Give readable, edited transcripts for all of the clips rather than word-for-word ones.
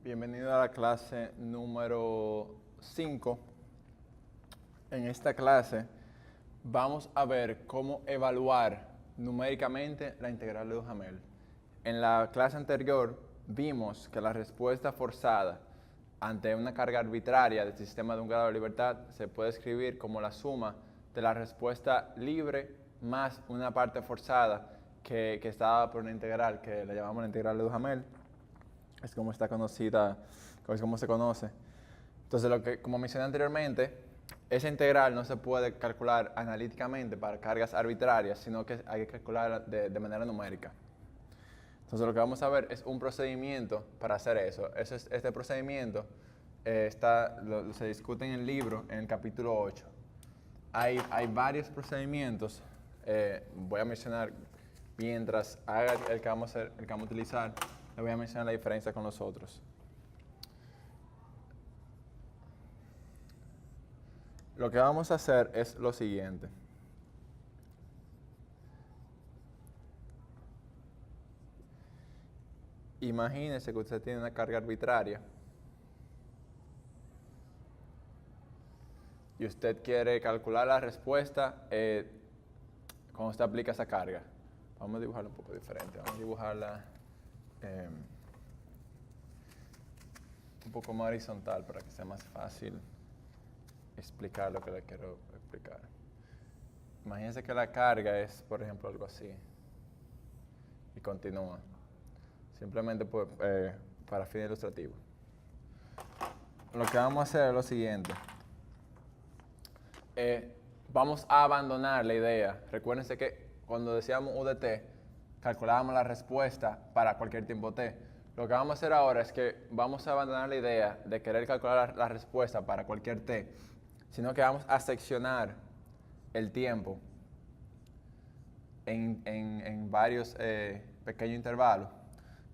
Bienvenido a la clase número 5. En esta clase vamos a ver cómo evaluar numéricamente la integral de Duhamel. En la clase anterior vimos que la respuesta forzada ante una carga arbitraria del sistema de un grado de libertad se puede escribir como la suma de la respuesta libre más una parte forzada que está dada por una integral que le llamamos la integral de Duhamel. Es como está conocida, es como se conoce. Entonces, como mencioné anteriormente, esa integral no se puede calcular analíticamente para cargas arbitrarias, sino que hay que calcularla de manera numérica. Entonces, lo que vamos a ver es un procedimiento para hacer eso. Este procedimiento se discute en el libro, en el capítulo 8. Hay varios procedimientos. Voy a mencionar, mientras haga el que vamos a utilizar, le voy a mencionar la diferencia con los otros. Lo que vamos a hacer es lo siguiente. Imagínese que usted tiene una carga arbitraria y usted quiere calcular la respuesta cuando usted aplica esa carga. Vamos a dibujarla un poco diferente. Vamos a dibujarla un poco más horizontal para que sea más fácil explicar lo que le quiero explicar. Imagínense que la carga es, por ejemplo, algo así y continúa. Simplemente para fin ilustrativo. Lo que vamos a hacer es lo siguiente. Vamos a abandonar la idea. Recuérdense que cuando decíamos UDT, calculábamos la respuesta para cualquier tiempo t. Lo que vamos a hacer ahora es que vamos a abandonar la idea de querer calcular la respuesta para cualquier t, sino que vamos a seccionar el tiempo en varios pequeños intervalos.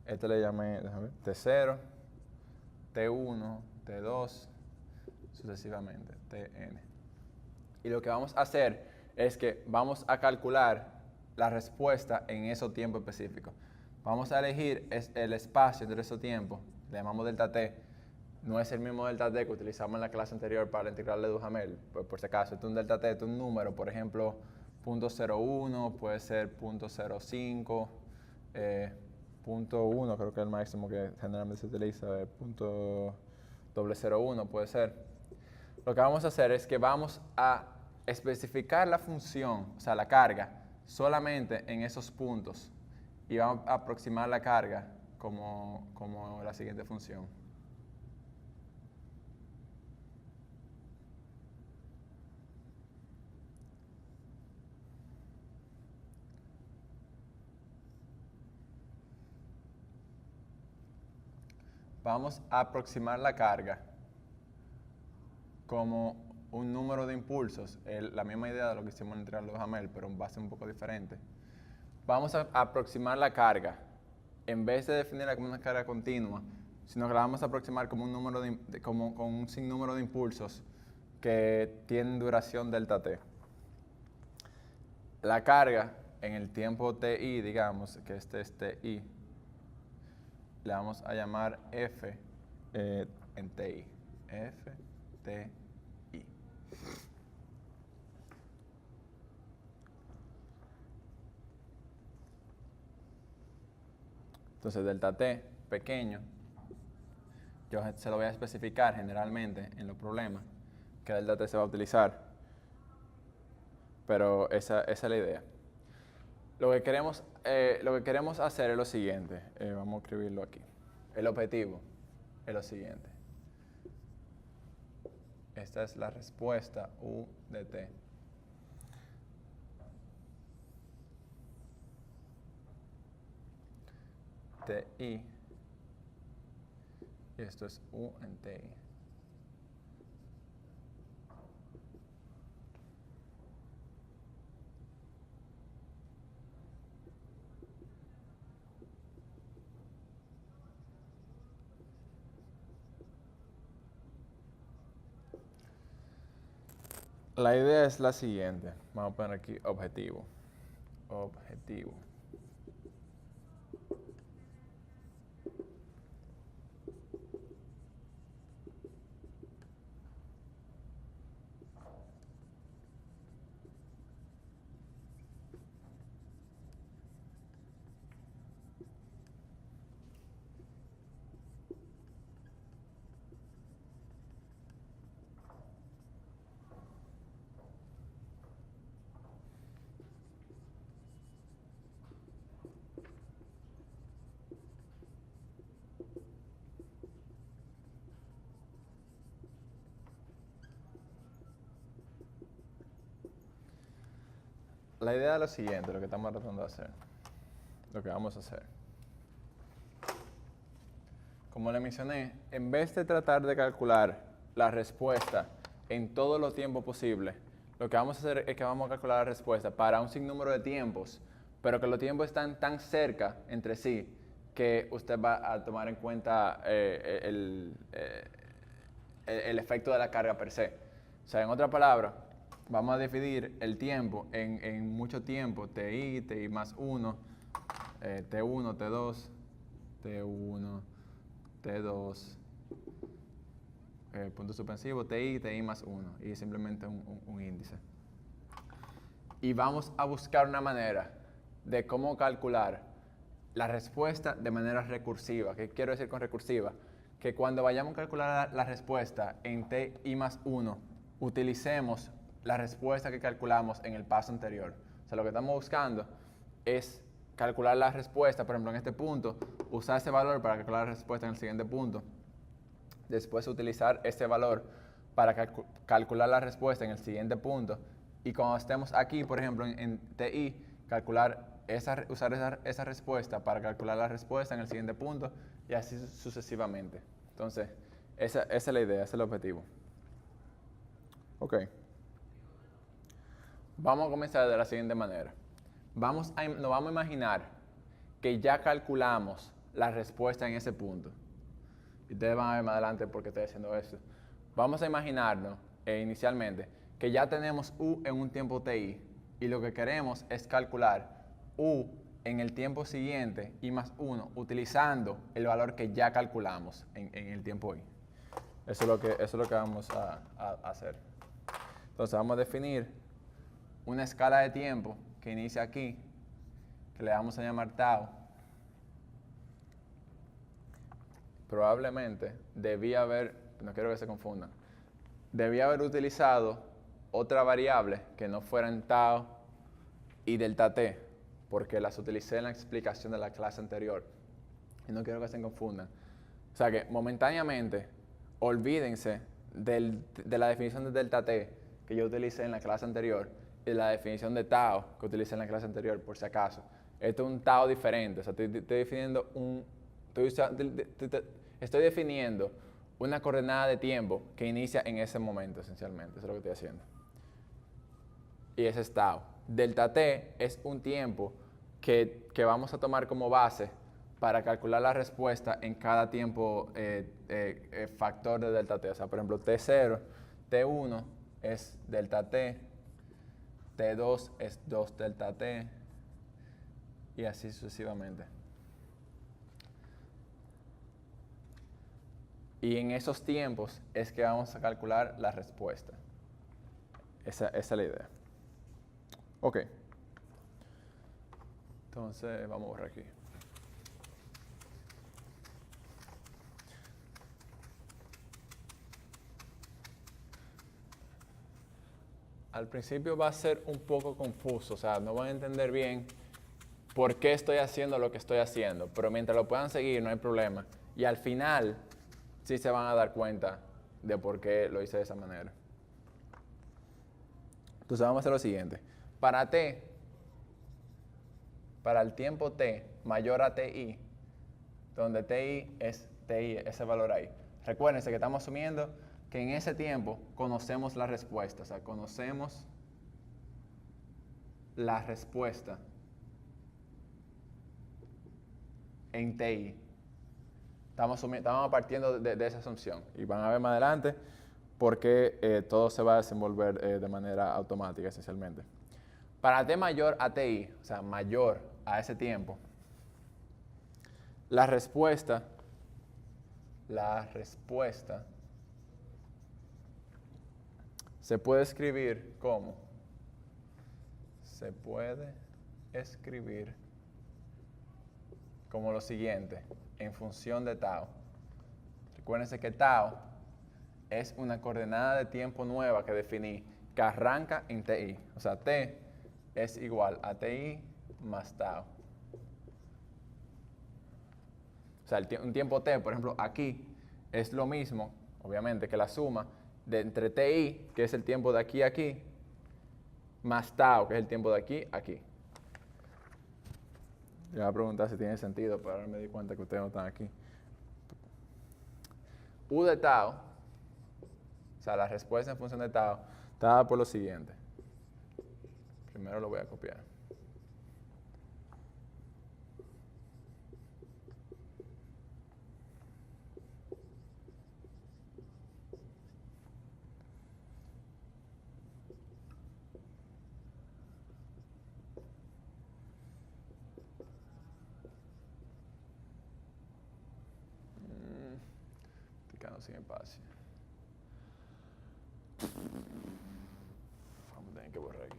Este le llamé, déjame ver, T0, T1, T2, sucesivamente, Tn. Y lo que vamos a hacer es que vamos a calcular la respuesta en esos tiempos específicos. Vamos a elegir el espacio entre esos tiempos, le llamamos delta t. No es el mismo delta t que utilizamos en la clase anterior para la integral de Duhamel. Pues por si acaso, este es un delta t, este es un número, por ejemplo, 0.01, puede ser 0.05, 0.1, creo que es el máximo que generalmente se utiliza, 0.001 puede ser. Lo que vamos a hacer es que vamos a especificar la función, o sea, la carga, solamente en esos puntos y vamos a aproximar la carga como la siguiente función. Vamos a aproximar la carga como un número de impulsos, la misma idea de lo que hicimos en la integral de Duhamel, pero en base un poco diferente. Vamos a aproximar la carga, en vez de definirla como una carga continua, sino que la vamos a aproximar como con un sinnúmero de impulsos que tienen duración delta t. La carga en el tiempo ti, digamos que este es ti, le vamos a llamar f en ti. F, t, i. Entonces, delta t pequeño, yo se lo voy a especificar generalmente en los problemas, que delta t se va a utilizar, pero esa es la idea. Lo que queremos hacer es lo siguiente, vamos a escribirlo aquí. El objetivo es lo siguiente. Esta es la respuesta U de t. Ti, y esto es U en ti. La idea es la siguiente. Vamos a poner aquí objetivo. Objetivo. la idea es lo siguiente, lo que estamos tratando de hacer, lo que vamos a hacer. Como le mencioné, en vez de tratar de calcular la respuesta en todo los tiempos posible, lo que vamos a hacer es que vamos a calcular la respuesta para un sinnúmero de tiempos, pero que los tiempos están tan cerca entre sí que usted va a tomar en cuenta el efecto de la carga per se. O sea, en otras palabras, vamos a dividir el tiempo en mucho tiempo, ti más 1, t1, t2, t1, t2, punto suspensivo, ti más 1, y simplemente un índice. Y vamos a buscar una manera de cómo calcular la respuesta de manera recursiva. ¿Qué quiero decir con recursiva? Que cuando vayamos a calcular la respuesta en ti más 1, utilicemos la respuesta que calculamos en el paso anterior. O sea, lo que estamos buscando es calcular la respuesta, por ejemplo, en este punto, usar ese valor para calcular la respuesta en el siguiente punto. Después utilizar ese valor para calcular la respuesta en el siguiente punto. Y cuando estemos aquí, por ejemplo, en TI, usar esa respuesta para calcular la respuesta en el siguiente punto y así sucesivamente. Entonces, esa es la idea, ese es el objetivo. Ok. Vamos a comenzar de la siguiente manera. Nos vamos a imaginar que ya calculamos la respuesta en ese punto. Y ustedes van a ver más adelante por qué estoy haciendo eso. Vamos a imaginarnos inicialmente que ya tenemos U en un tiempo TI y lo que queremos es calcular U en el tiempo siguiente y más 1 utilizando el valor que ya calculamos en el tiempo I. Eso es lo que vamos a hacer. Entonces vamos a definir una escala de tiempo que inicia aquí, que le vamos a llamar tau. Probablemente debía haber, no quiero que se confundan, debía haber utilizado otra variable que no fueran tau y delta t, porque las utilicé en la explicación de la clase anterior. Y no quiero que se confundan. O sea que momentáneamente, olvídense de la definición de delta t que yo utilicé en la clase anterior y la definición de tau que utilicé en la clase anterior, por si acaso. Esto es un tau diferente. O sea, estoy definiendo una coordenada de tiempo que inicia en ese momento, esencialmente. Eso es lo que estoy haciendo. Y ese es tau. Delta t es un tiempo que vamos a tomar como base para calcular la respuesta en cada tiempo factor de delta t. O sea, por ejemplo, t0, t1 es delta t, t2 es 2 delta t, y así sucesivamente. Y en esos tiempos es que vamos a calcular la respuesta. Esa es la idea. Ok. Entonces, vamos a borrar aquí. Al principio va a ser un poco confuso, o sea, no van a entender bien por qué estoy haciendo lo que estoy haciendo, pero mientras lo puedan seguir no hay problema. Y al final sí se van a dar cuenta de por qué lo hice de esa manera. Entonces vamos a hacer lo siguiente. Para t, para el tiempo t mayor a ti, donde ti es ti, ese valor ahí. Recuérdense que estamos asumiendo que en ese tiempo conocemos la respuesta, o sea, conocemos la respuesta en ti. Estamos partiendo de esa asunción y van a ver más adelante por qué todo se va a desenvolver de manera automática esencialmente. Para t mayor a ti, o sea, mayor a ese tiempo, la respuesta se puede escribir como, lo siguiente, en función de tau. Recuérdense que tau es una coordenada de tiempo nueva que definí, que arranca en ti. O sea, t es igual a ti más tau. O sea, un tiempo t, por ejemplo, aquí, es lo mismo, obviamente, que la suma de entre ti, que es el tiempo de aquí a aquí, más tau, que es el tiempo de aquí, aquí. Yo voy a preguntar si tiene sentido, pero ahora me di cuenta que ustedes no están aquí. U de tau, o sea, la respuesta en función de tau, está dada por lo siguiente. Primero lo voy a copiar. Estoy quedando sin espacio. Vamos a tener que borrar aquí.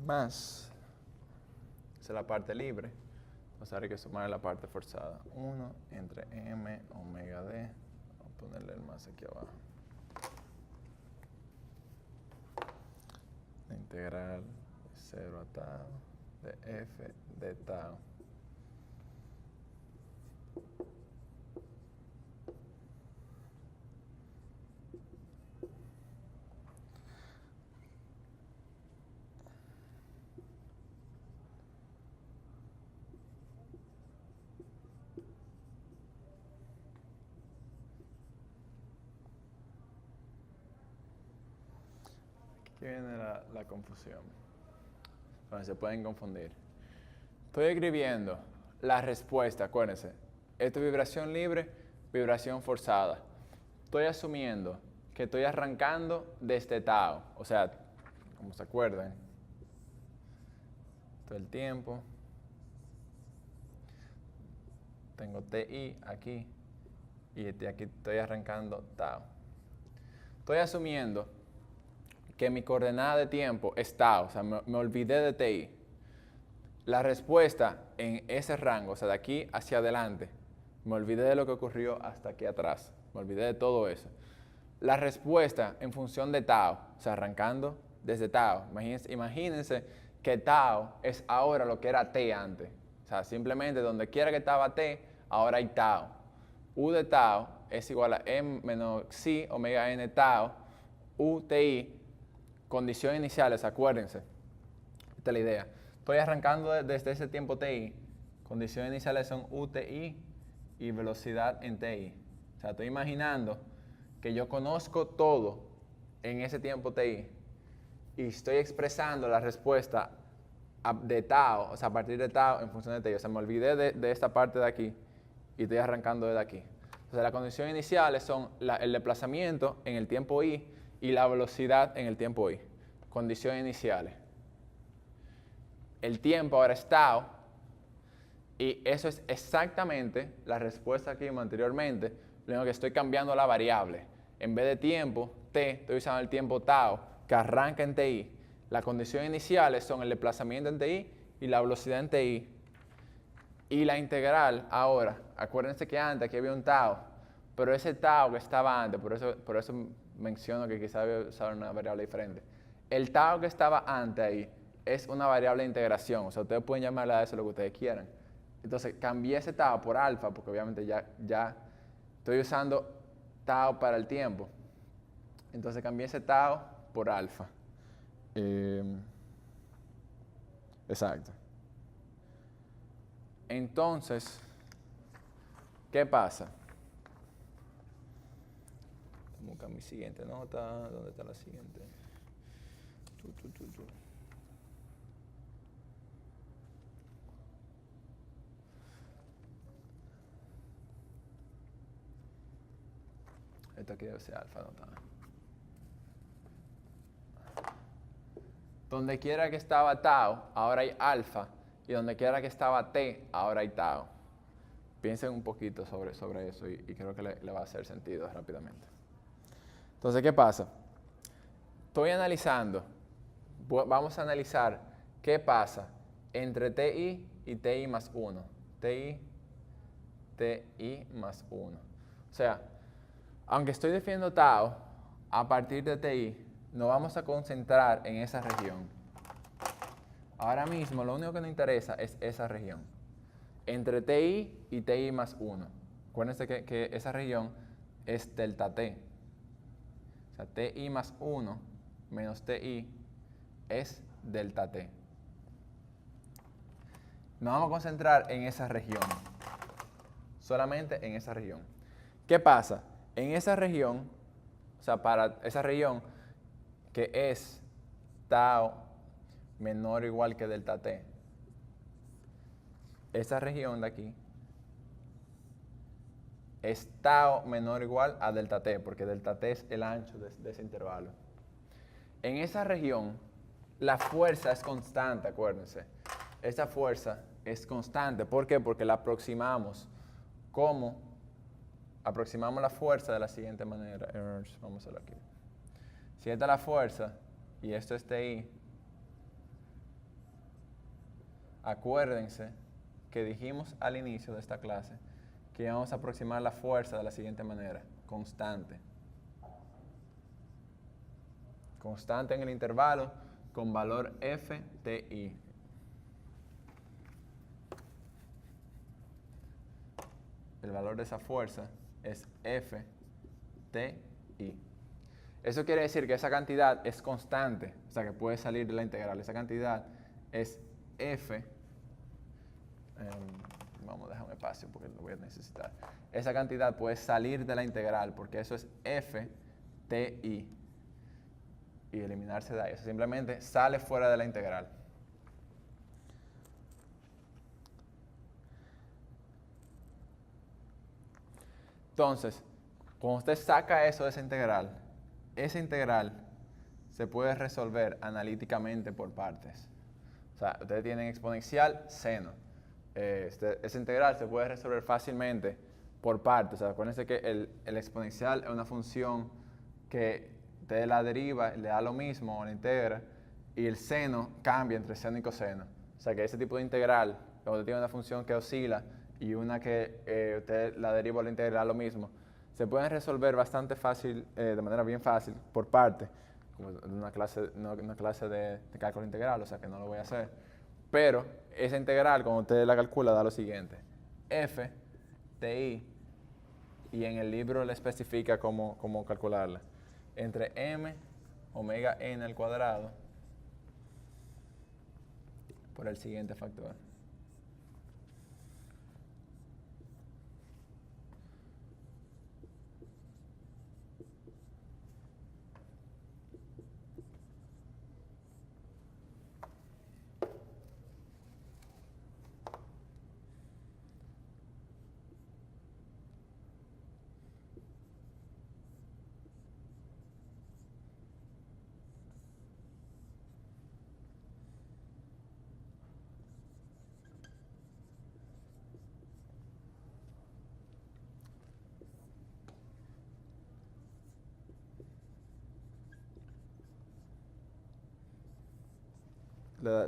Más, esa es la parte libre, entonces ahora hay que sumar la parte forzada. 1 entre m omega d, vamos a ponerle el más aquí abajo. La integral de 0 a tau de f de tau. Aquí viene la confusión. Bueno, se pueden confundir. Estoy escribiendo la respuesta, acuérdense. Esto es vibración libre, vibración forzada. Estoy asumiendo que estoy arrancando desde tau. O sea, como se acuerdan, todo el tiempo. Tengo TI aquí y aquí estoy arrancando tau. Estoy asumiendo que mi coordenada de tiempo es tau, o sea, me olvidé de TI. La respuesta en ese rango, o sea, de aquí hacia adelante, me olvidé de lo que ocurrió hasta aquí atrás, me olvidé de todo eso. La respuesta en función de tau, o sea, arrancando desde tau, imagínense que tau es ahora lo que era t antes. O sea, simplemente donde quiera que estaba t, ahora hay tau. U de tau es igual a m menos xi omega n tau, UTI, condiciones iniciales, acuérdense. Esta es la idea. Estoy arrancando desde ese tiempo TI. Condiciones iniciales son UTI y velocidad en TI. O sea, estoy imaginando que yo conozco todo en ese tiempo TI y estoy expresando la respuesta de tau, o sea, a partir de tau en función de TI. O sea, me olvidé de esta parte de aquí y estoy arrancando desde aquí. Entonces, las condiciones iniciales son el desplazamiento en el tiempo I y la velocidad en el tiempo I. Condiciones iniciales. El tiempo ahora es tau y eso es exactamente la respuesta que vimos anteriormente. Lo único que estoy cambiando la variable. En vez de tiempo, t, estoy usando el tiempo tau que arranca en TI. Las condiciones iniciales son el desplazamiento en TI y la velocidad en TI. Y la integral ahora, acuérdense que antes aquí había un tau, pero ese tau que estaba antes, por eso menciono que quizás había usado una variable diferente. El tau que estaba antes ahí es una variable de integración, o sea, ustedes pueden llamarle a eso lo que ustedes quieran. Entonces, cambié ese tau por alfa, porque obviamente ya estoy usando tau para el tiempo. Entonces, cambié ese tau por alfa. Exacto. Entonces, ¿qué pasa? Vamos a buscar mi siguiente nota. ¿Dónde está la siguiente? Esto aquí debe ser alfa, no está. Donde quiera que estaba tau, ahora hay alfa. Y donde quiera que estaba t, ahora hay tau. Piensen un poquito sobre eso y creo que le va a hacer sentido rápidamente. Entonces, ¿qué pasa? Estoy analizando, vamos a analizar qué pasa entre ti y ti más 1. ti más 1. O sea, aunque estoy definiendo tau, a partir de ti, nos vamos a concentrar en esa región. Ahora mismo, lo único que nos interesa es esa región. Entre ti y ti más 1. Acuérdense que esa región es delta t. O sea, ti más 1 menos ti es delta t. Nos vamos a concentrar en esa región. Solamente en esa región. ¿Qué pasa? En esa región, o sea, para esa región que es tau menor o igual que delta t, esa región de aquí es tau menor o igual a delta t, porque delta t es el ancho de ese intervalo. En esa región, la fuerza es constante, acuérdense. Esa fuerza es constante. ¿Por qué? Porque la aproximamos. ¿Cómo? Aproximamos la fuerza de la siguiente manera. Vamos a hacerlo aquí. Si esta es la fuerza y esto es TI, acuérdense que dijimos al inicio de esta clase que vamos a aproximar la fuerza de la siguiente manera. Constante. Constante en el intervalo con valor FTI. El valor de esa fuerza es FTI. Eso quiere decir que esa cantidad es constante, o sea que puede salir de la integral. Esa cantidad es F. Vamos, déjame espacio porque lo voy a necesitar. Esa cantidad puede salir de la integral porque eso es FTI. Y eliminarse de ahí. Eso simplemente sale fuera de la integral. Entonces, cuando usted saca eso de esa integral se puede resolver analíticamente por partes. O sea, ustedes tienen exponencial, seno. Esa integral se puede resolver fácilmente por partes. O sea, acuérdense que el exponencial es una función que usted la deriva, le da lo mismo o la integra, y el seno cambia entre seno y coseno. O sea, que ese tipo de integral, cuando usted tiene una función que oscila y una que usted la deriva o la integra, da lo mismo, se pueden resolver bastante fácil, de manera bien fácil, por parte, como en una clase de cálculo integral, o sea que no lo voy a hacer. Pero esa integral, cuando usted la calcula, da lo siguiente. F, TI, y en el libro le especifica cómo calcularla. Entre m omega n al cuadrado por el siguiente factor.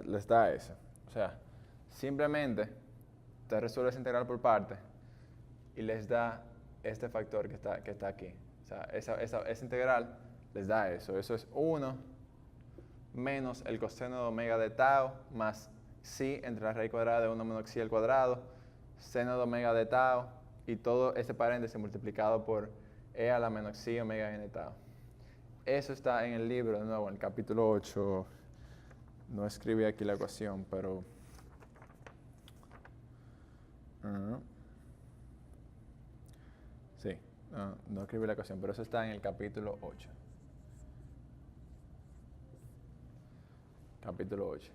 Les da eso. O sea, simplemente te resuelve esa integral por parte y les da este factor que está aquí. O sea, esa integral les da eso. Eso es 1 menos el coseno de omega de tau más psi entre la raíz cuadrada de 1 menos psi al cuadrado, seno de omega de tau y todo ese paréntesis multiplicado por e a la menos psi omega n tau. Eso está en el libro, de nuevo, en el capítulo 8. No escribí aquí la ecuación, pero sí, no escribí la ecuación, pero eso está en el capítulo 8. Capítulo 8.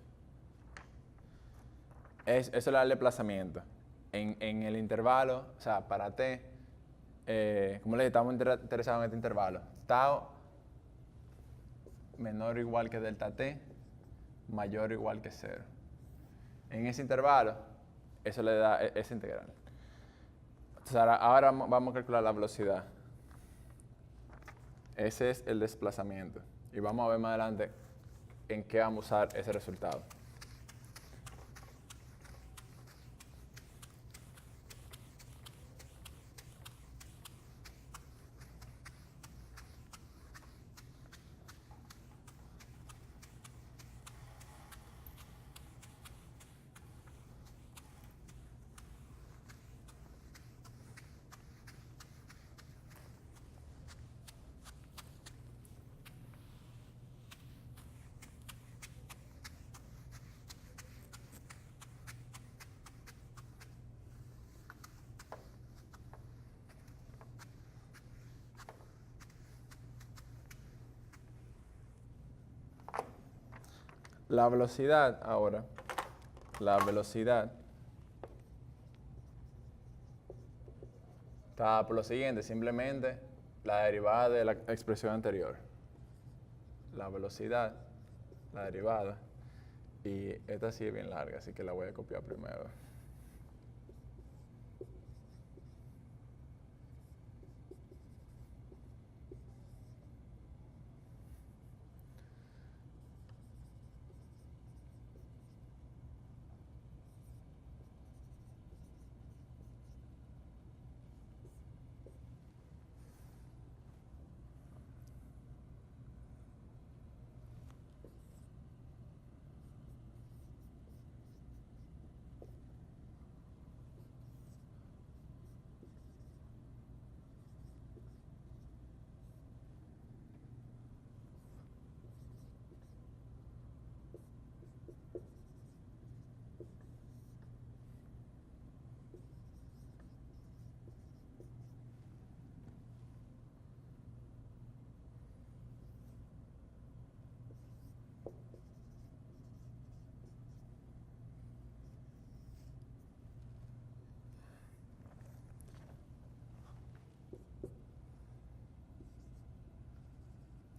Eso le da el desplazamiento. En el intervalo, o sea, para t, como le dije, estamos interesados en este intervalo. Tau menor o igual que delta t, mayor o igual que 0. En ese intervalo, eso le da esa integral. Entonces ahora vamos a calcular la velocidad. Ese es el desplazamiento. Y vamos a ver más adelante en qué vamos a usar ese resultado. La velocidad ahora, la velocidad está por lo siguiente, simplemente la derivada de la expresión anterior. La velocidad, la derivada, y esta sí es bien larga, así que la voy a copiar primero.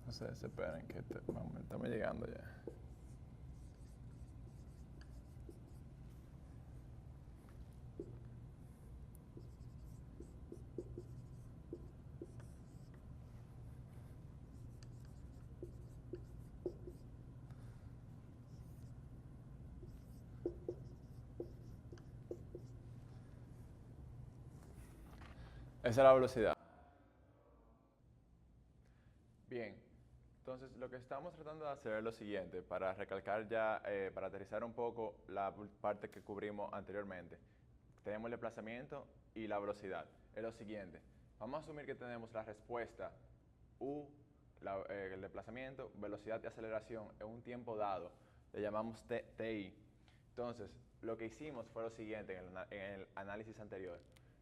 No se desesperen, que estamos llegando ya. Esa es la velocidad. Bien, entonces lo que estamos tratando de hacer es lo siguiente, para recalcar ya, para aterrizar un poco la parte que cubrimos anteriormente. Tenemos el desplazamiento y la velocidad. Es lo siguiente, vamos a asumir que tenemos la respuesta u, el desplazamiento, velocidad y aceleración en un tiempo dado, le llamamos TI. Entonces, lo que hicimos fue lo siguiente en el análisis anterior.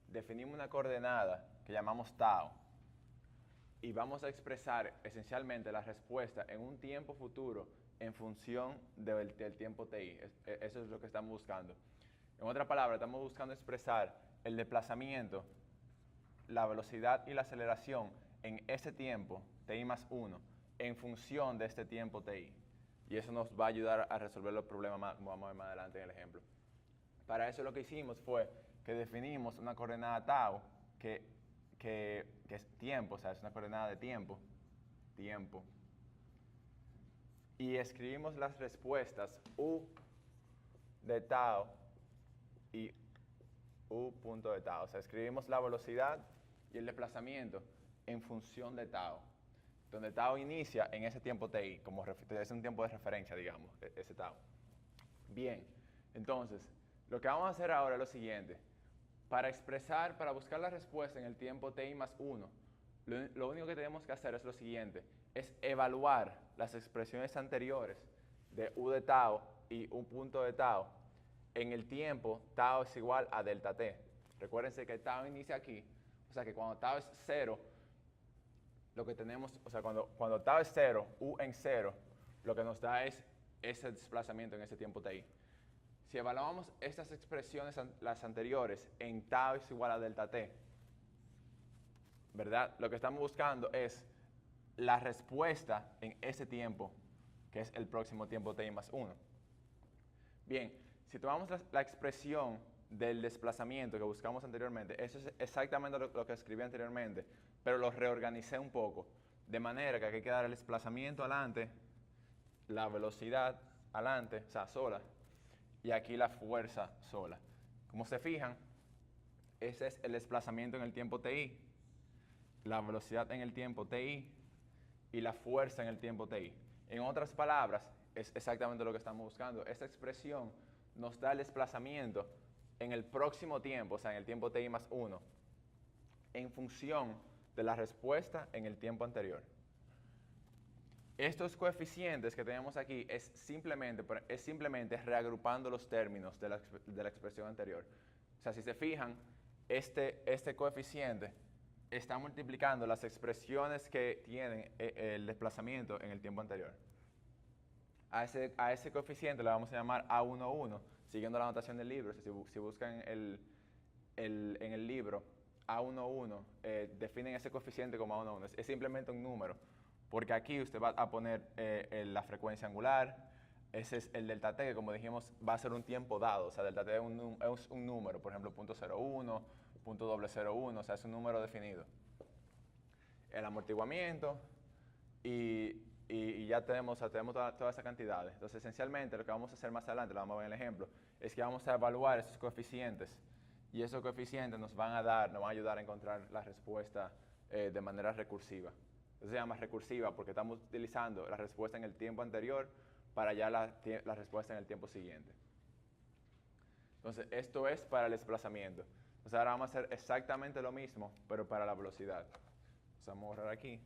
Definimos una coordenada que llamamos tau y vamos a expresar esencialmente la respuesta en un tiempo futuro en función del tiempo TI. Eso es lo que estamos buscando. En otras palabras, estamos buscando expresar el desplazamiento, la velocidad y la aceleración en ese tiempo, TI más 1, en función de este tiempo TI. Y eso nos va a ayudar a resolver los problemas, como vamos a ver más adelante en el ejemplo. Para eso lo que hicimos fue que definimos una coordenada tau que es tiempo, o sea, es una coordenada de tiempo, y escribimos las respuestas u de tau y u punto de tau, o sea, escribimos la velocidad y el desplazamiento en función de tau, donde tau inicia en ese tiempo ti, como es un tiempo de referencia, digamos, ese tau. Bien, entonces, lo que vamos a hacer ahora es lo siguiente. Para buscar la respuesta en el tiempo ti más 1, lo único que tenemos que hacer es lo siguiente, es evaluar las expresiones anteriores de u de tau y un punto de tau en el tiempo tau es igual a delta t. Recuérdense que tau inicia aquí, o sea que cuando tau es 0, lo que tenemos, o sea, cuando tau es 0, u en 0, lo que nos da es ese desplazamiento en ese tiempo ti. Si evaluamos estas expresiones, las anteriores, en tau es igual a delta t, ¿verdad? Lo que estamos buscando es la respuesta en ese tiempo, que es el próximo tiempo t más 1. Bien, si tomamos la expresión del desplazamiento que buscamos anteriormente, eso es exactamente lo que escribí anteriormente, pero lo reorganicé un poco, de manera que aquí hay que dar el desplazamiento adelante, la velocidad adelante, o sea, sola, y aquí la fuerza sola. Como se fijan, ese es el desplazamiento en el tiempo ti, la velocidad en el tiempo ti y la fuerza en el tiempo ti. En otras palabras, es exactamente lo que estamos buscando. Esta expresión nos da el desplazamiento en el próximo tiempo, o sea, en el tiempo ti más 1, en función de la respuesta en el tiempo anterior. Estos coeficientes que tenemos aquí es simplemente reagrupando los términos de la expresión anterior. O sea, si se fijan, este coeficiente está multiplicando las expresiones que tienen el desplazamiento en el tiempo anterior. A ese coeficiente le vamos a llamar A11, siguiendo la anotación del libro. Si buscan en el libro A11, definen ese coeficiente como A11. Es simplemente un número, porque aquí usted va a poner la frecuencia angular. Ese es el delta t, que como dijimos va a ser un tiempo dado. O sea, delta t es un número, por ejemplo, .01, .001, o sea, es un número definido. El amortiguamiento y ya tenemos todas esas cantidades. Entonces, esencialmente, lo que vamos a hacer más adelante, lo vamos a ver en el ejemplo, es que vamos a evaluar esos coeficientes. Y esos coeficientes nos van a ayudar a encontrar la respuesta de manera recursiva. Eso se llama recursiva porque estamos utilizando la respuesta en el tiempo anterior para ya la respuesta en el tiempo siguiente. Entonces, esto es para el desplazamiento. Entonces, ahora vamos a hacer exactamente lo mismo, pero para la velocidad. Entonces, vamos a borrar aquí.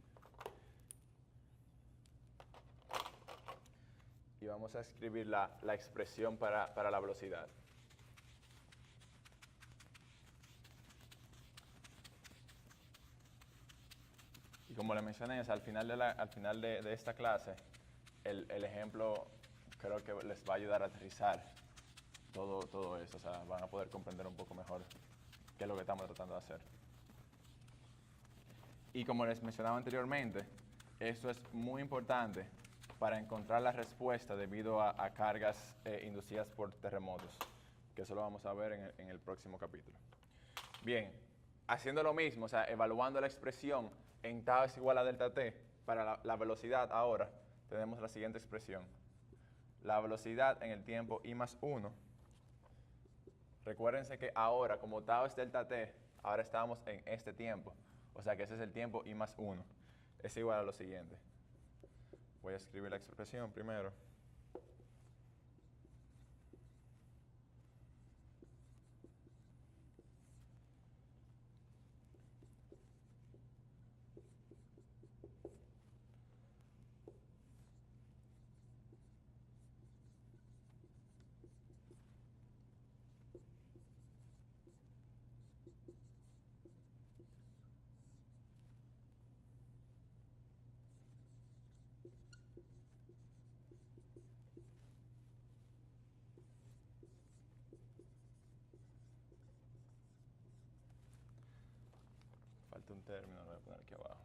Y vamos a escribir la expresión para la velocidad. Y como les mencioné, al final de esta clase, el ejemplo creo que les va a ayudar a aterrizar todo eso. O sea, van a poder comprender un poco mejor qué es lo que estamos tratando de hacer. Y como les mencionaba anteriormente, esto es muy importante para encontrar la respuesta debido a cargas inducidas por terremotos, que eso lo vamos a ver en el próximo capítulo. Bien, haciendo lo mismo, o sea, evaluando la expresión en tau es igual a delta t, para la velocidad ahora tenemos la siguiente expresión. La velocidad en el tiempo i más 1. Recuérdense que ahora, como tau es delta t, ahora estamos en este tiempo. O sea que ese es el tiempo i más 1. Es igual a lo siguiente. Voy a escribir la expresión primero. Falta un término, lo voy a poner aquí abajo.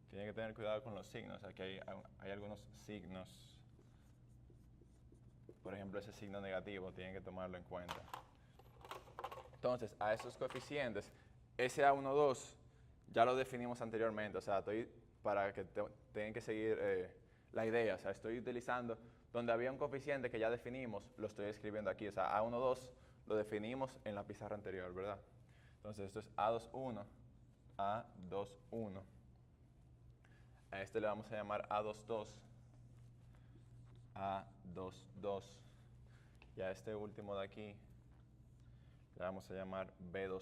Tienen que tener cuidado con los signos. Aquí hay algunos signos. Por ejemplo, ese signo negativo, tienen que tomarlo en cuenta. Entonces, a esos coeficientes, ese A12 ya lo definimos anteriormente. O sea, para que tengan que seguir la idea. O sea, estoy utilizando donde había un coeficiente que ya definimos, lo estoy escribiendo aquí. O sea, A12 lo definimos en la pizarra anterior, ¿verdad? Entonces, esto es A21, A21. A este le vamos a llamar A22, A22. Y a este último de aquí le vamos a llamar B21,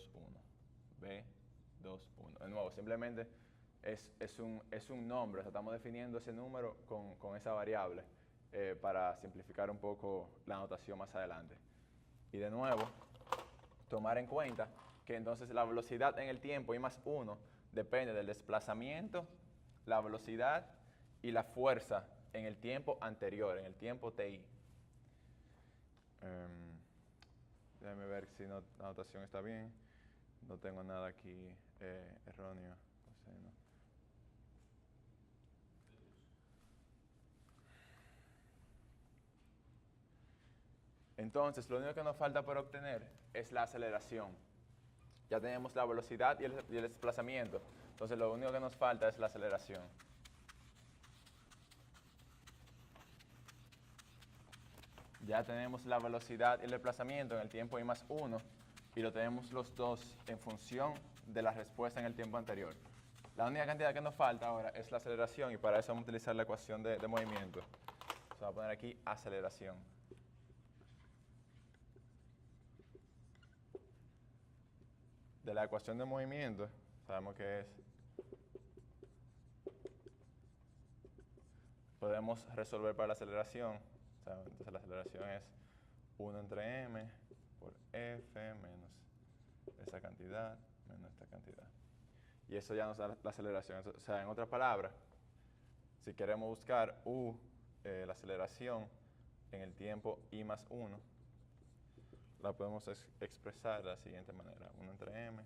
B21. De nuevo, simplemente es un nombre, o sea, estamos definiendo ese número con esa variable para simplificar un poco la notación más adelante. Y de nuevo, tomar en cuenta que entonces la velocidad en el tiempo i más 1 depende del desplazamiento, la velocidad y la fuerza en el tiempo anterior, en el tiempo ti. Déjame ver si la anotación está bien. No tengo nada aquí erróneo. Coseno. Entonces, lo único que nos falta por obtener es la aceleración. Ya tenemos la velocidad y el desplazamiento. Entonces, lo único que nos falta es la aceleración. Ya tenemos la velocidad y el desplazamiento en el tiempo I más 1 y lo tenemos los dos en función de la respuesta en el tiempo anterior. La única cantidad que nos falta ahora es la aceleración y para eso vamos a utilizar la ecuación de movimiento. Se va a poner aquí aceleración. De la ecuación de movimiento sabemos que podemos resolver para la aceleración. Entonces la aceleración es 1 entre m por f menos esa cantidad menos esta cantidad. Y eso ya nos da la aceleración. O sea, en otras palabras, si queremos buscar la aceleración en el tiempo I más 1, la podemos expresar de la siguiente manera. 1 entre m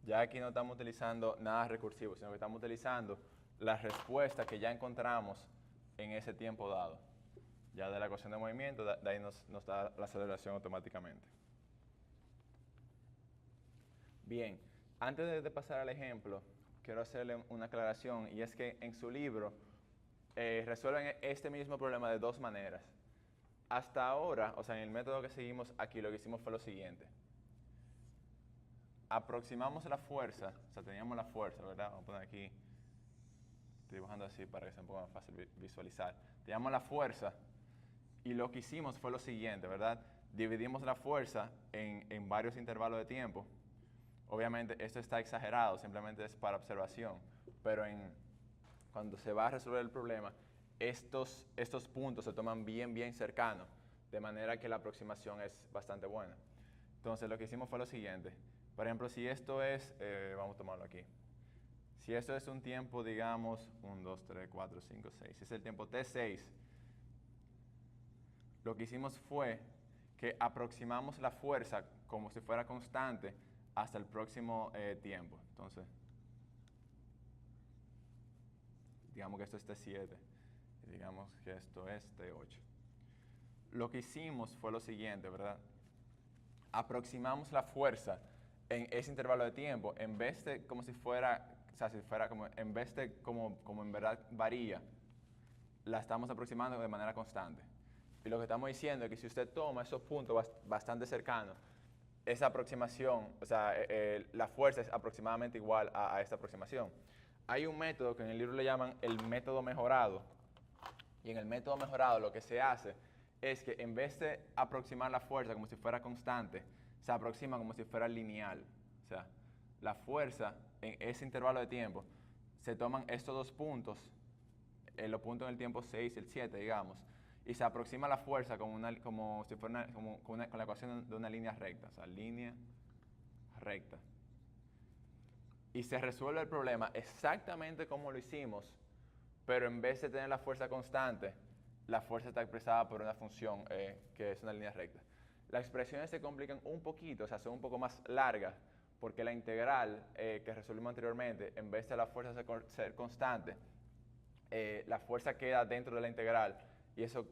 ya aquí no estamos utilizando nada recursivo, sino que estamos utilizando la respuesta que ya encontramos en ese tiempo dado. Ya de la ecuación de movimiento, de ahí nos da la aceleración automáticamente. Bien, antes de pasar al ejemplo, quiero hacerle una aclaración, y es que en su libro resuelven este mismo problema de dos maneras. Hasta ahora, o sea, en el método que seguimos aquí, lo que hicimos fue lo siguiente. Aproximamos la fuerza, o sea, teníamos la fuerza, ¿verdad? Vamos a poner aquí, estoy dibujando así para que sea un poco más fácil visualizar. Teníamos la fuerza y lo que hicimos fue lo siguiente, ¿verdad? Dividimos la fuerza en varios intervalos de tiempo. Obviamente esto está exagerado, simplemente es para observación, pero cuando se va a resolver el problema, estos puntos se toman bien cercanos, de manera que la aproximación es bastante buena. Entonces lo que hicimos fue lo siguiente. Por ejemplo, si esto es, vamos a tomarlo aquí. Si esto es un tiempo, digamos, 1, 2, 3, 4, 5, 6. Si es el tiempo T6, lo que hicimos fue que aproximamos la fuerza como si fuera constante hasta el próximo tiempo. Entonces, digamos que esto es T7 y digamos que esto es T8. Lo que hicimos fue lo siguiente, ¿verdad? Aproximamos la fuerza en ese intervalo de tiempo, en vez de como si fuera, o sea, si fuera como, en vez de como en verdad varía, la estamos aproximando de manera constante. Y lo que estamos diciendo es que si usted toma esos puntos bastante cercanos, esa aproximación, o sea, la fuerza es aproximadamente igual a esta aproximación. Hay un método que en el libro le llaman el método mejorado, y en el método mejorado lo que se hace es que en vez de aproximar la fuerza como si fuera constante, se aproxima como si fuera lineal. O sea, la fuerza en ese intervalo de tiempo, se toman estos dos puntos, los puntos en el tiempo 6 y el 7, digamos, y se aproxima la fuerza como si fuera con la ecuación de una línea recta, o sea, línea recta. Y se resuelve el problema exactamente como lo hicimos, pero en vez de tener la fuerza constante, la fuerza está expresada por una función que es una línea recta. Las expresiones se complican un poquito, o sea, son un poco más largas, porque la integral que resolvimos anteriormente, en vez de la fuerza ser constante, la fuerza queda dentro de la integral, y eso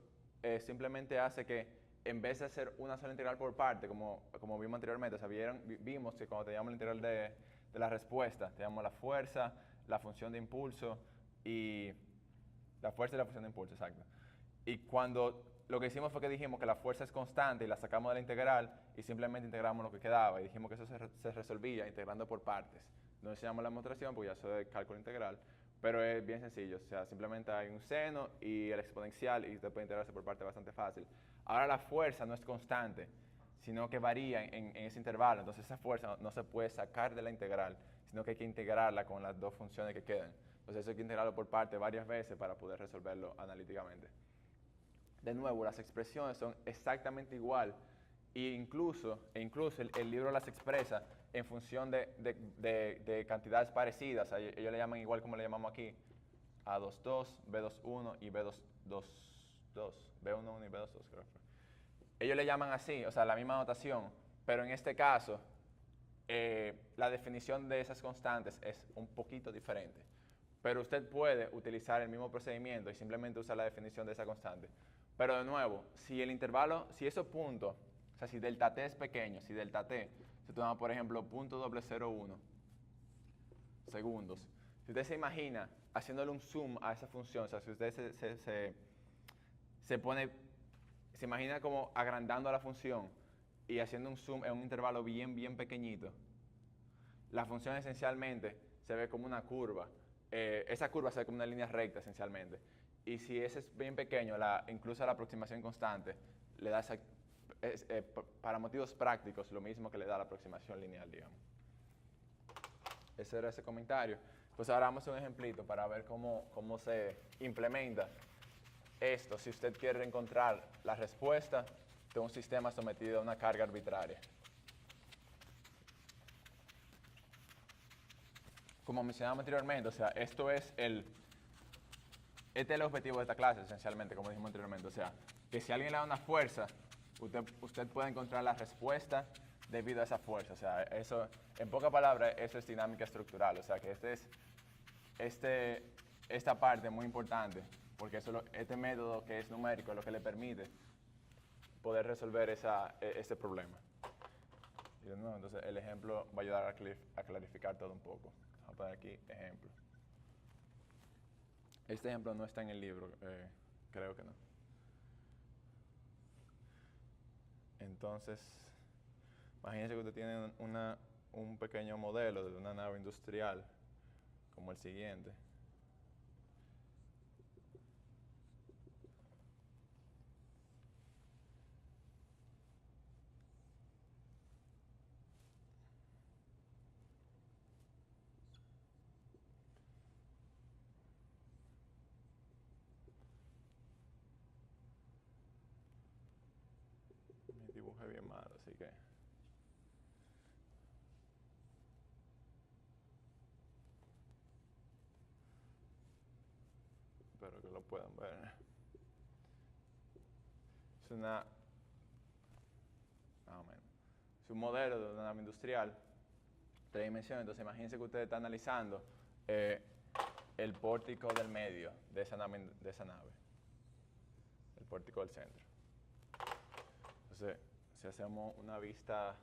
simplemente hace que en vez de hacer una sola integral por parte, como vimos anteriormente, o sea, vimos que cuando teníamos la integral de la respuesta, teníamos la fuerza, la función de impulso y la fuerza y la función de impulso, exacto. Y cuando lo que hicimos fue que dijimos que la fuerza es constante y la sacamos de la integral y simplemente integramos lo que quedaba y dijimos que eso se resolvía integrando por partes. No enseñamos la demostración porque ya eso es cálculo integral, pero es bien sencillo. O sea, simplemente hay un seno y el exponencial y usted puede integrarse por partes bastante fácil. Ahora la fuerza no es constante, sino que varía en ese intervalo. Entonces esa fuerza no se puede sacar de la integral, sino que hay que integrarla con las dos funciones que quedan. Entonces eso hay que integrarlo por partes varias veces para poder resolverlo analíticamente. De nuevo, las expresiones son exactamente igual incluso el libro las expresa en función de cantidades parecidas. Ellos le llaman igual como le llamamos aquí, A22, B21 y B22, B11 y B22, creo que fue. Ellos le llaman así, o sea, la misma notación, pero en este caso, la definición de esas constantes es un poquito diferente. Pero usted puede utilizar el mismo procedimiento y simplemente usar la definición de esa constante. Pero de nuevo, si el intervalo, si esos puntos, o sea, si delta t es pequeño, si delta t, se toma por ejemplo .001 segundos. Si usted se imagina haciéndole un zoom a esa función, o sea, si usted se imagina como agrandando a la función y haciendo un zoom en un intervalo bien pequeñito, la función esencialmente se ve como una curva. Esa curva se ve como una línea recta esencialmente. Y si ese es bien pequeño, incluso la aproximación constante, le da para motivos prácticos lo mismo que le da la aproximación lineal, digamos. Ese era ese comentario. Pues ahora vamos a un ejemplito para ver cómo se implementa esto si usted quiere encontrar la respuesta de un sistema sometido a una carga arbitraria. Como mencionamos anteriormente, o sea, este es el objetivo de esta clase, esencialmente, como dijimos anteriormente. O sea, que si alguien le da una fuerza, usted puede encontrar la respuesta debido a esa fuerza. O sea, eso, en pocas palabras, eso es dinámica estructural. O sea, que esta parte es muy importante, porque este método que es numérico es lo que le permite poder resolver ese problema. Y de nuevo, entonces, el ejemplo va a ayudar a clarificar todo un poco. Vamos a poner aquí ejemplo. Este ejemplo no está en el libro, creo que no. Entonces, imagínense que usted tiene un pequeño modelo de una nave industrial, como el siguiente. Mi dibujo es bien malo, así que... Espero que lo puedan ver. Es más o menos. Es un modelo de una nave industrial, 3 dimensiones. Entonces, imagínense que usted está analizando el pórtico del medio de esa nave, el pórtico del centro. Entonces, si hacemos una vista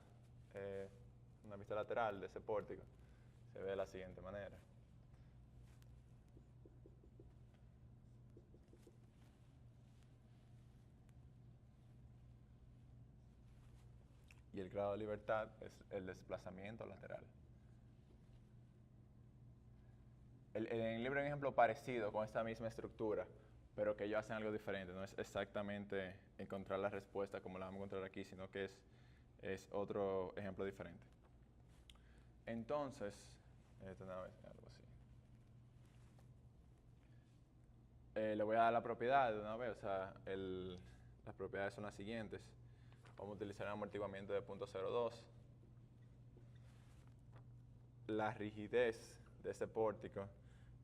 lateral de ese pórtico, se ve de la siguiente manera. Y el grado de libertad es el desplazamiento lateral. En el libro hay un ejemplo parecido con esta misma estructura, pero que ellos hacen algo diferente. No es exactamente encontrar la respuesta como la vamos a encontrar aquí, sino que es otro ejemplo diferente. Entonces, una vez, algo así. Le voy a dar la propiedad de una vez, o sea, las propiedades son las siguientes. Vamos a utilizar el amortiguamiento de 0.02. La rigidez de este pórtico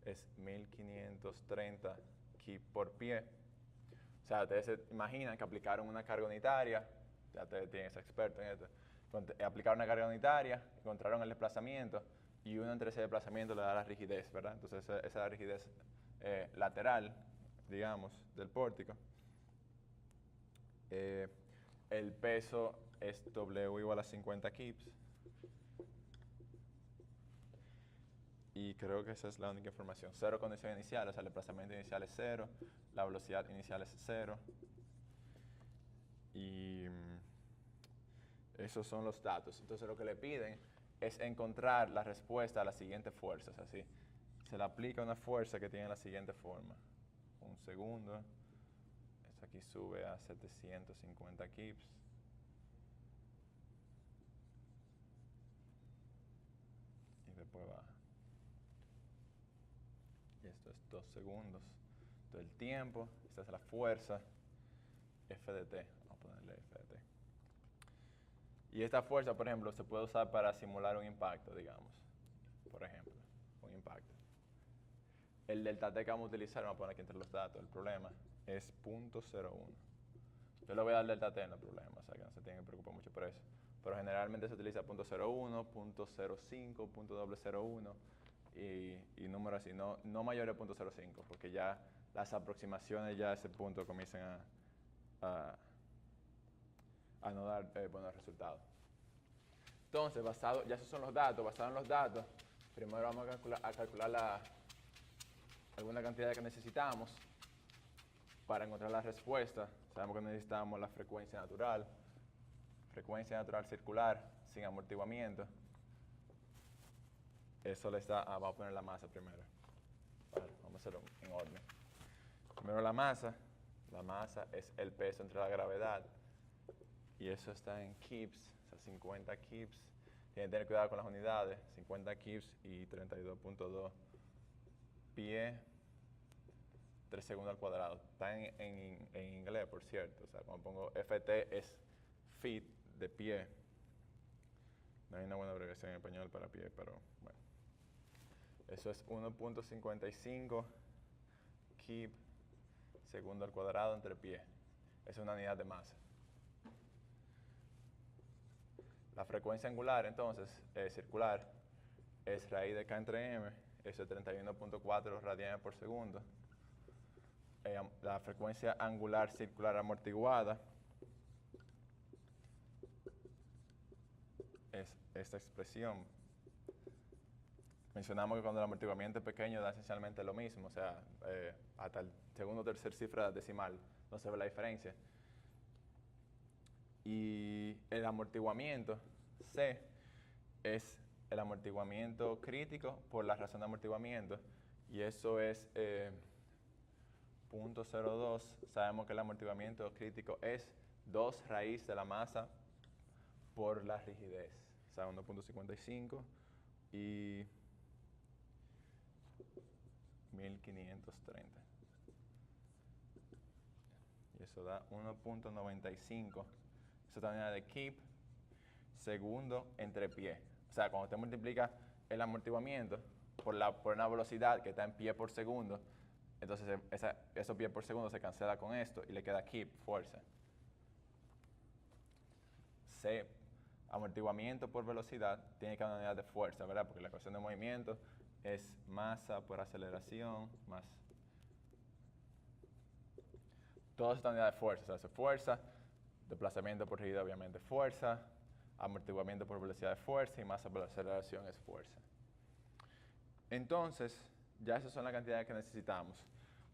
es 1530 kip por pie. O sea, ustedes se imaginan que aplicaron una carga unitaria, ya ustedes tienen ese experto en esto, aplicaron una carga unitaria, encontraron el desplazamiento y uno entre ese desplazamiento le da la rigidez, ¿verdad? Entonces esa es la rigidez lateral, digamos, del pórtico. El peso es W igual a 50 kips. Y creo que esa es la única información. 0 condición inicial, o sea, el desplazamiento inicial es 0, la velocidad inicial es 0. Y esos son los datos. Entonces lo que le piden es encontrar la respuesta a las siguientes fuerzas. Así, se le aplica una fuerza que tiene la siguiente forma. Un segundo. Esto aquí sube a 750 kips. Y después baja. Y esto es 2 segundos. Entonces el tiempo, esta es la fuerza, F de t. Vamos a ponerle F de t. Y esta fuerza, por ejemplo, se puede usar para simular un impacto, digamos. Por ejemplo, un impacto. El delta T que vamos a utilizar, vamos a poner aquí entre los datos, el problema es 0.01. Yo le voy a dar delta T en el problema, o sea que no se tienen que preocupar mucho por eso. Pero generalmente se utiliza 0.01, 0.05, 0.001 y números así, no mayores de 0.05, porque ya las aproximaciones ya a ese punto comienzan a no dar buenos resultados. Entonces, ya esos son los datos, basados en los datos, primero vamos a calcular alguna cantidad que necesitamos para encontrar la respuesta. Sabemos que necesitamos la frecuencia natural circular, sin amortiguamiento. Eso vamos a poner la masa primero. Vale, vamos a hacerlo en orden. Primero la masa es el peso entre la gravedad, y eso está en kips, o sea, 50 kips. Tienen que tener cuidado con las unidades, 50 kips y 32.2 pie 3 segundos al cuadrado. Está en inglés, por cierto. O sea, cuando pongo FT es feet de pie. No hay una buena abreviación en español para pie, pero bueno. Eso es 1.55 kip segundo al cuadrado entre pie. Es una unidad de masa. La frecuencia angular, entonces, circular, es raíz de K entre M. Eso es 31.4 radianes por segundo. La frecuencia angular circular amortiguada es esta expresión. Mencionamos que cuando el amortiguamiento es pequeño da esencialmente lo mismo, o sea, hasta el segundo o tercer cifra decimal no se ve la diferencia. Y el amortiguamiento, C, es el amortiguamiento crítico por la razón de amortiguamiento, y eso es 0.02. Sabemos que el amortiguamiento crítico es 2 raíz de la masa por la rigidez, o sea, 1.55 y 1530. Y eso da 1.95. Eso es la unidad de kip segundo entre pie. O sea, cuando usted multiplica el amortiguamiento por una velocidad que está en pie por segundo, entonces esos pies por segundo se cancela con esto y le queda kip, fuerza. C, amortiguamiento por velocidad, tiene que haber una unidad de fuerza, ¿verdad? Porque la ecuación de movimiento es masa por aceleración más todas estas unidades de fuerza. O sea, eso es fuerza, desplazamiento por rigidez obviamente fuerza, amortiguamiento por velocidad de fuerza y masa por aceleración es fuerza. Entonces, ya esas son las cantidades que necesitamos.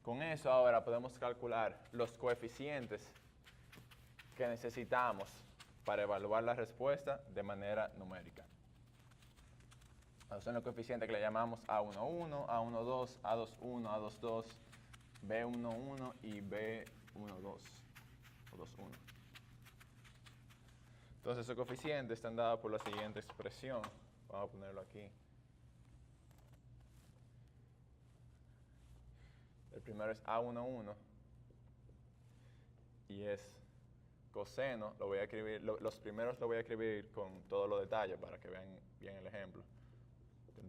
Con eso ahora podemos calcular los coeficientes que necesitamos para evaluar la respuesta de manera numérica. Esos son los coeficientes que le llamamos A11, A12, A21, A22, B11 y B12 o 21. Entonces esos coeficientes están dados por la siguiente expresión. Vamos a ponerlo aquí. El primero es A11 y es coseno. Lo voy a escribir, los primeros lo voy a escribir con todos los detalles para que vean bien el ejemplo.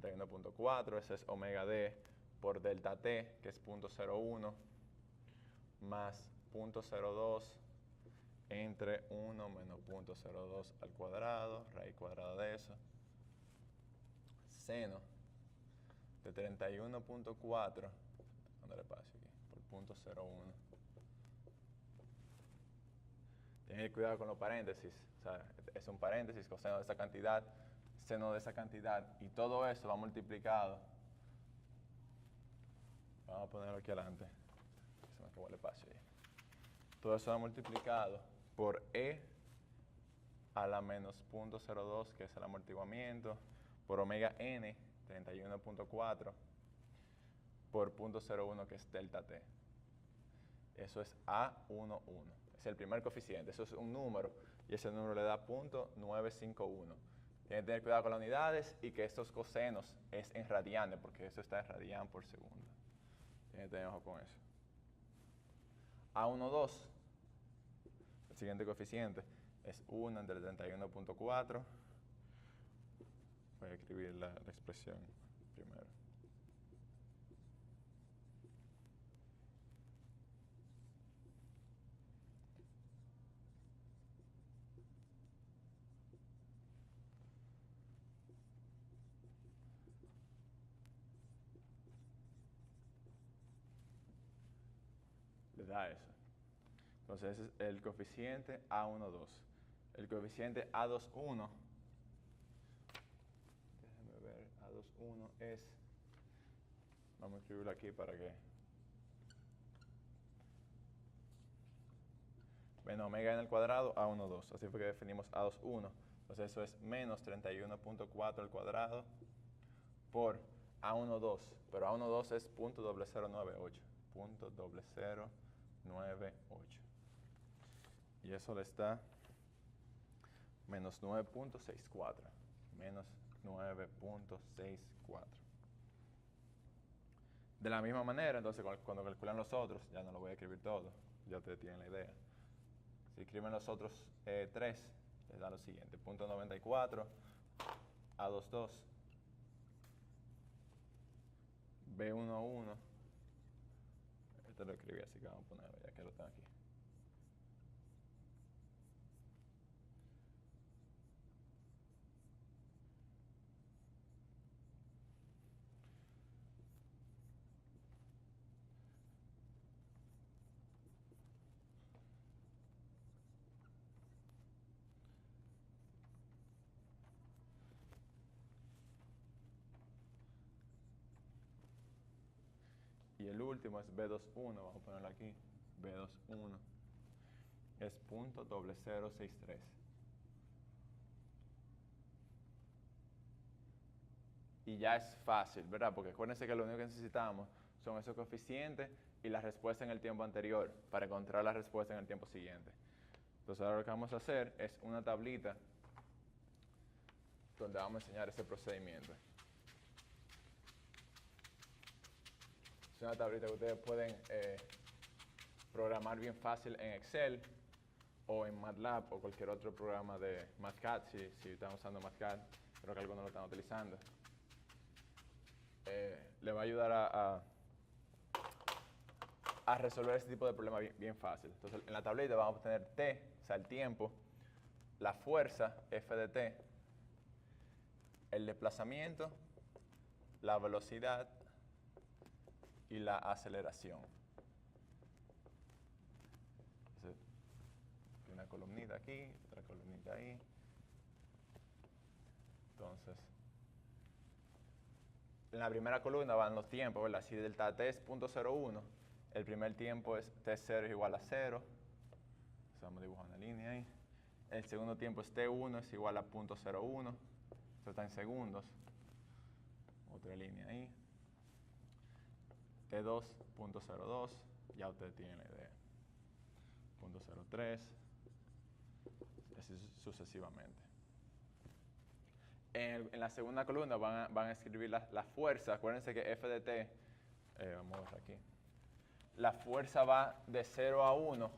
31.4, ese es omega D por delta T, que es 0.01, más 0.02 entre 1 menos 0.02 al cuadrado, raíz cuadrada de eso, seno de 31.4, dándole espacio aquí, por 0.01. Tienen que cuidar con los paréntesis, o sea, es un paréntesis, coseno de esa cantidad, seno de esa cantidad, y todo eso va multiplicado. Vamos a ponerlo aquí adelante, se me acabó el espacio ahí. Todo eso va multiplicado por E a la menos 0.02, que es el amortiguamiento, por omega N, 31.4, por 0.01, que es delta T. Eso es A11. Es el primer coeficiente. Eso es un número, y ese número le da 0.951. Tienen que tener cuidado con las unidades y que estos cosenos es en radianes, porque eso está en radian por segundo. Tienen que tener ojo con eso. A12, el siguiente coeficiente, es 1 entre 31.4. Voy a escribir la expresión primero. Le da eso. Entonces, ese es el coeficiente A12. El coeficiente A21, déjenme ver, A21 es, vamos a escribirlo aquí para que, menos omega n al cuadrado, A12. Así fue que definimos A21. Entonces, eso es menos 31.4 al cuadrado por A12. Pero A12 es .0098. .0098. Y eso le está menos 9.64. Menos 9.64. De la misma manera, entonces, cuando calculan los otros, ya no lo voy a escribir todo, ya ustedes tienen la idea. Si escriben los otros 3, les da lo siguiente: .94, A22, B11. Esto lo escribí, así que vamos a ponerlo ya que lo tengo aquí. Y el último es B21, vamos a ponerlo aquí. B21 es .0063. Y ya es fácil, ¿verdad? Porque acuérdense que lo único que necesitamos son esos coeficientes y la respuesta en el tiempo anterior para encontrar la respuesta en el tiempo siguiente. Entonces ahora lo que vamos a hacer es una tablita donde vamos a enseñar ese procedimiento. Es una tablita que ustedes pueden programar bien fácil en Excel o en MATLAB o cualquier otro programa de MathCAD, si están usando MathCAD, creo que algunos lo están utilizando. Le va a ayudar a resolver este tipo de problema bien fácil. Entonces, en la tablita vamos a obtener T, o sea, el tiempo, la fuerza, F de T, el desplazamiento, la velocidad y la aceleración. Entonces, una columnita aquí, otra columnita ahí. Entonces, en la primera columna van los tiempos, ¿verdad? Si delta T es 0.01, el primer tiempo es T0 es igual a 0. Entonces vamos a dibujar una línea ahí. El segundo tiempo es T1 es igual a 0.01. Esto está en segundos. Otra línea ahí. T2, 0.02. Ya ustedes tienen la idea. 0.03. Así sucesivamente. En la segunda columna van a escribir la fuerza. Acuérdense que F de T, vamos a ver aquí. La fuerza va de 0 a 1.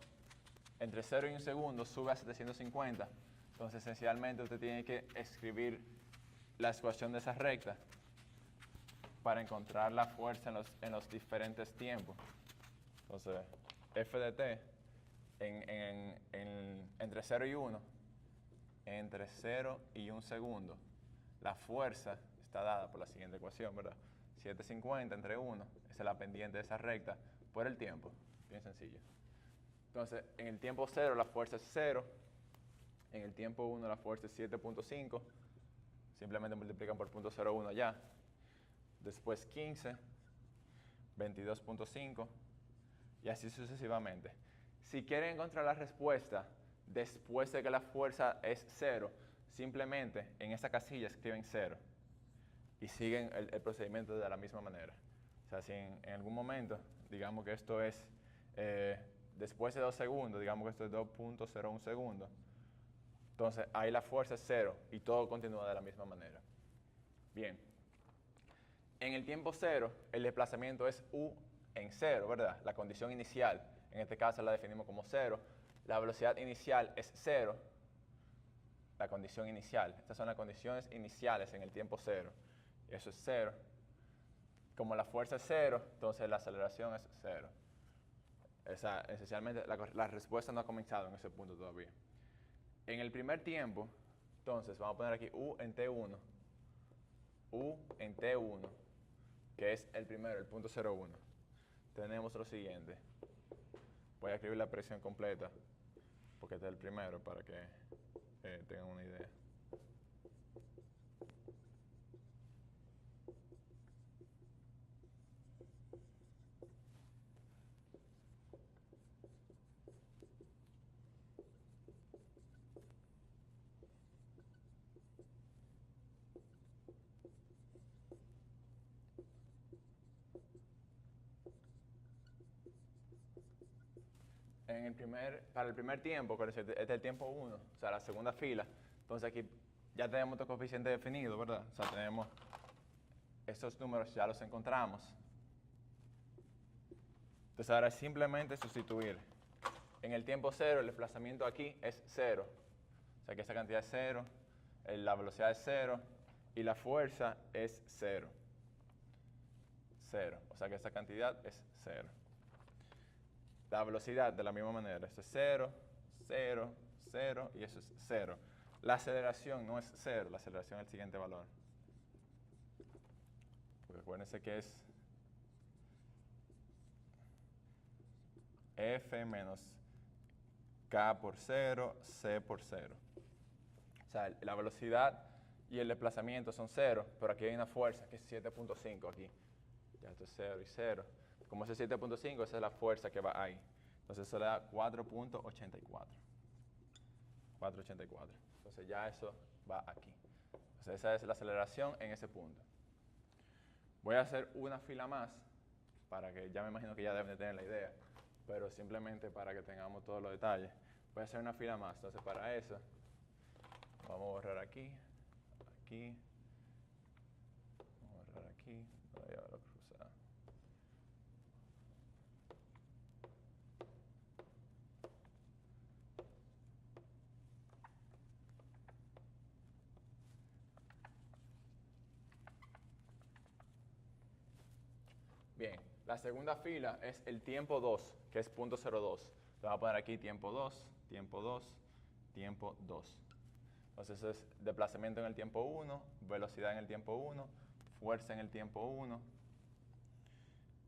Entre 0 y 1 segundo sube a 750. Entonces, esencialmente, usted tiene que escribir la ecuación de esa recta para encontrar la fuerza en los diferentes tiempos. Entonces, F de T entre 0 y 1, entre 0 y 1 segundo, la fuerza está dada por la siguiente ecuación, ¿verdad? 750 entre 1, esa es la pendiente de esa recta, por el tiempo. Bien sencillo. Entonces, en el tiempo 0 la fuerza es 0, en el tiempo 1 la fuerza es 7.5, simplemente multiplican por 0.01 allá. Después 15, 22.5 y así sucesivamente. Si quieren encontrar la respuesta después de que la fuerza es 0, simplemente en esa casilla escriben 0 y siguen el procedimiento de la misma manera. O sea, si en algún momento, digamos que esto es después de 2 segundos, digamos que esto es 2.01 segundos, entonces ahí la fuerza es 0 y todo continúa de la misma manera. Bien. En el tiempo 0, el desplazamiento es u en 0, ¿verdad? La condición inicial, en este caso la definimos como 0. La velocidad inicial es 0. la condición inicial. Estas son las condiciones iniciales en el tiempo cero. Eso es cero. Como la fuerza es cero, entonces la aceleración es cero. Esencialmente, la respuesta no ha comenzado en ese punto todavía. En el primer tiempo, entonces, vamos a poner aquí U en T1. U en T1, que es el primero, el punto 0,1. Tenemos lo siguiente. Voy a escribir la presión completa, porque este es el primero, para que tengan una idea. Para el primer tiempo, este es el tiempo 1, o sea, la segunda fila. Entonces aquí ya tenemos estos coeficientes definidos, ¿verdad? O sea, tenemos estos números, ya los encontramos. Entonces ahora es simplemente sustituir. En el tiempo 0, el desplazamiento aquí es 0. O sea que esta cantidad es 0, la velocidad es 0 y la fuerza es 0. 0. O sea que esta cantidad es 0. La velocidad de la misma manera. Esto es 0, 0, 0 y eso es 0. La aceleración no es 0, la aceleración es el siguiente valor. Porque acuérdense que es F menos K por 0, C por 0. O sea, la velocidad y el desplazamiento son 0, pero aquí hay una fuerza que es 7.5 aquí. Ya esto es 0 y 0. Como es 7.5, esa es la fuerza que va ahí. Entonces eso le da 4.84. 4.84. Entonces ya eso va aquí. Entonces esa es la aceleración en ese punto. Voy a hacer una fila más, para que ya me imagino que ya deben de tener la idea, pero simplemente para que tengamos todos los detalles. Voy a hacer una fila más. Entonces para eso, vamos a borrar aquí, aquí, vamos a borrar aquí, voy a cruzar. Bien, la segunda fila es el tiempo 2, que es .02. Entonces vamos a poner aquí tiempo 2, tiempo 2, tiempo 2. Entonces eso es desplazamiento en el tiempo 1, velocidad en el tiempo 1, fuerza en el tiempo 1,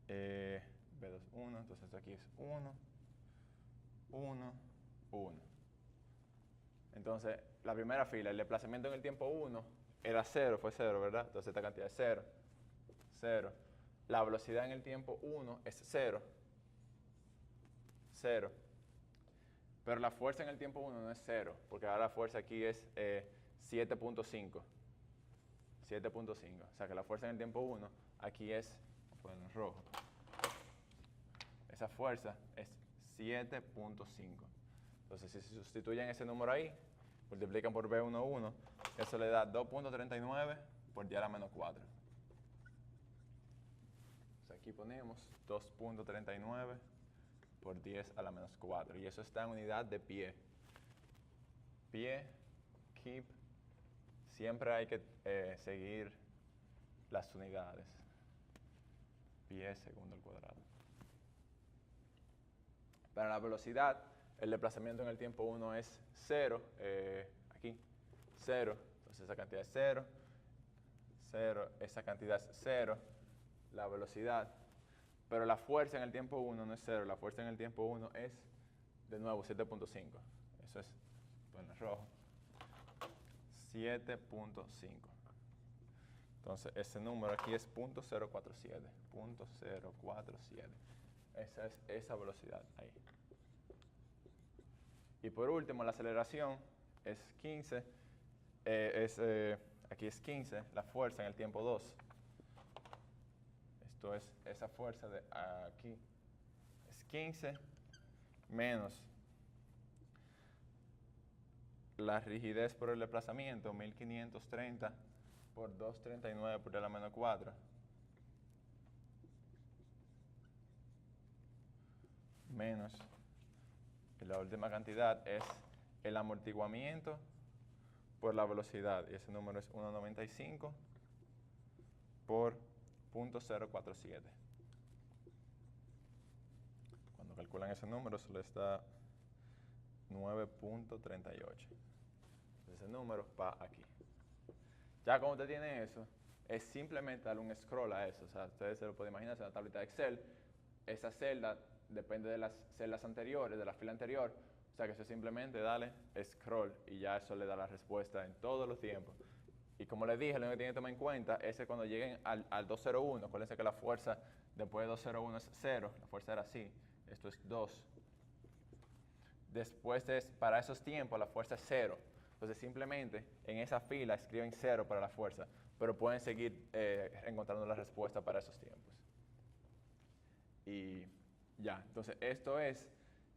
B2, 1, entonces esto aquí es 1, 1, 1. Entonces, la primera fila, el desplazamiento en el tiempo 1 era 0, fue 0, ¿verdad? Entonces esta cantidad es 0, 0. La velocidad en el tiempo 1 es 0, 0. Pero la fuerza en el tiempo 1 no es 0, porque ahora la fuerza aquí es 7.5. 7.5. O sea que la fuerza en el tiempo 1 aquí es, vamos a ponerlo en rojo, esa fuerza es 7.5. Entonces si se sustituyen ese número ahí, multiplican por B11, eso le da 2.39 por 10 a la menos 4. Entonces aquí ponemos 2.39 por 10 a la menos 4. Y eso está en unidad de pie. Pie, keep. Siempre hay que seguir las unidades. Pie segundo al cuadrado. Para la velocidad, el desplazamiento en el tiempo 1 es 0. Aquí, 0. Entonces esa cantidad es 0. 0. Esa cantidad es 0. La velocidad. Pero la fuerza en el tiempo 1 no es 0. La fuerza en el tiempo 1 es, de nuevo, 7.5. Eso es, bueno, rojo. 7.5. Entonces, ese número aquí es .047. .047. Esa es esa velocidad ahí. Y por último, la aceleración es 15. Aquí es 15, la fuerza en el tiempo 2. Esto es esa fuerza de aquí. Es 15 menos la rigidez por el desplazamiento, 1530 por 239 por 10 a la menos 4. Menos, y la última cantidad es el amortiguamiento por la velocidad, y ese número es 1.95 por 0.047. Cuando calculan ese número se les da 9.38. Ese número va aquí. Ya cuando usted tiene eso, es simplemente darle un scroll a eso. O sea, ustedes se lo pueden imaginar, es una tablita de Excel. Esa celda depende de las celdas anteriores, de la fila anterior. O sea que eso simplemente darle scroll y ya eso le da la respuesta en todos los tiempos. Y como les dije, lo único que tienen que tomar en cuenta es que cuando lleguen al 201, acuérdense que la fuerza después de 201 es 0, la fuerza era así, esto es 2. Después para esos tiempos la fuerza es 0. Entonces simplemente en esa fila escriben 0 para la fuerza, pero pueden seguir encontrando la respuesta para esos tiempos. Y ya, entonces esto es,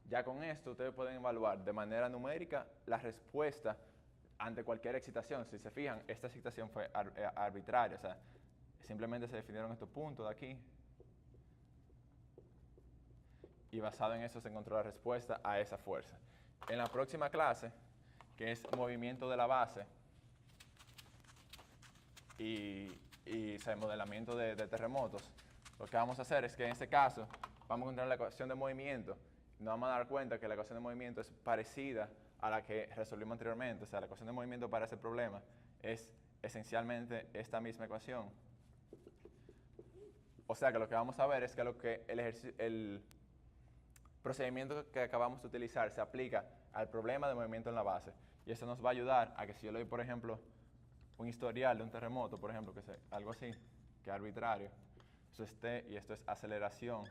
ya con esto ustedes pueden evaluar de manera numérica la respuesta ante cualquier excitación. Si se fijan, esta excitación fue arbitraria, o sea, simplemente se definieron estos puntos de aquí y basado en eso se encontró la respuesta a esa fuerza. En la próxima clase, que es movimiento de la base y modelamiento de terremotos, lo que vamos a hacer es que en este caso vamos a encontrar la ecuación de movimiento y nos vamos a dar cuenta que la ecuación de movimiento es parecida a la que resolvimos anteriormente. O sea, la ecuación de movimiento para ese problema es esencialmente esta misma ecuación. O sea que lo que vamos a ver es que el procedimiento que acabamos de utilizar se aplica al problema de movimiento en la base. Y eso nos va a ayudar a que si yo le doy, por ejemplo, un historial de un terremoto, por ejemplo, que es algo así, que es arbitrario, eso es T y esto es aceleración,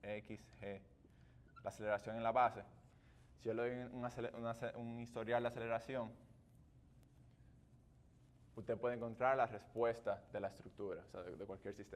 X, G, la aceleración en la base. Si yo le doy un historial de aceleración, usted puede encontrar la respuesta de la estructura, o sea, de cualquier sistema.